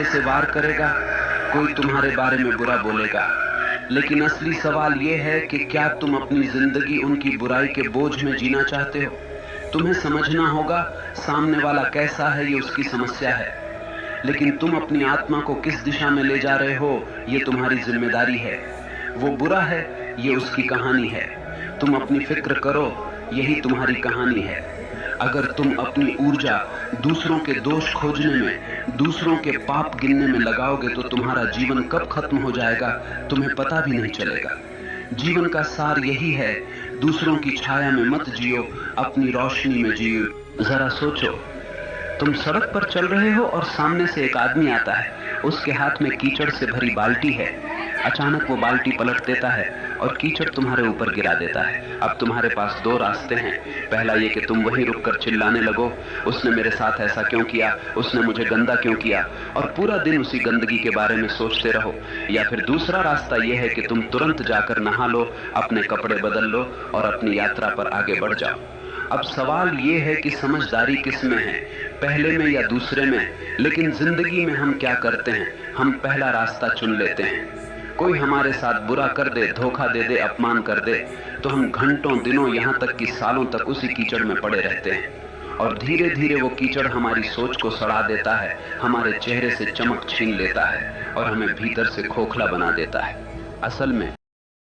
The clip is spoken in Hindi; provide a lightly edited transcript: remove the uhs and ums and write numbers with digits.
पीछे से वार करेगा, कोई तुम्हारे बारे में बुरा बोलेगा। लेकिन असली सवाल यह है कि क्या तुम अपनी जिंदगी उनकी बुराई के बोझ में जीना चाहते हो? तुम्हें समझना होगा सामने वाला कैसा है, ये उसकी समस्या है, लेकिन तुम अपनी आत्मा को किस दिशा में ले जा रहे हो, ये तुम्हारी जिम्मेदारी है। वो बुरा है, ये उसकी कहानी है। तुम अपनी फिक्र करो, यही तुम्हारी कहानी है। अगर तुम अपनी ऊर्जा दूसरों के दोष खोजने में, दूसरों के पाप गिनने में लगाओगे तो तुम्हारा जीवन कब खत्म हो जाएगा तुम्हें पता भी नहीं चलेगा। जीवन का सार यही है, दूसरों की छाया में मत जियो, अपनी रोशनी में जियो। जरा सोचो, तुम सड़क पर चल रहे हो और सामने से एक आदमी आता है, उसके हाथ में कीचड़ से भरी बाल्टी है। अचानक वो बाल्टी पलट देता है और कीचड़ तुम्हारे ऊपर गिरा देता है। अब तुम्हारे पास दो रास्ते हैं। पहला ये कि तुम वहीं रुककर चिल्लाने लगो, उसने मेरे साथ ऐसा क्यों किया, उसने मुझे गंदा क्यों किया, और पूरा दिन उसी गंदगी के बारे में सोचते रहो। या फिर दूसरा रास्ता यह है कि तुम तुरंत जाकर नहा लो, अपने कपड़े बदल लो और अपनी यात्रा पर आगे बढ़ जाओ। अब सवाल ये है कि समझदारी किस में है, पहले में या दूसरे में। लेकिन जिंदगी में हम क्या करते हैं, हम पहला रास्ता चुन लेते हैं। कोई हमारे साथ बुरा कर दे, धोखा दे दे, अपमान कर दे, तो हम घंटों, दिनों, यहाँ तक कि सालों तक उसी कीचड़ में पड़े रहते हैं। और धीरे धीरे वो कीचड़ हमारी सोच को सड़ा देता है, हमारे चेहरे से चमक छीन लेता है और हमें भीतर से खोखला बना देता है। असल में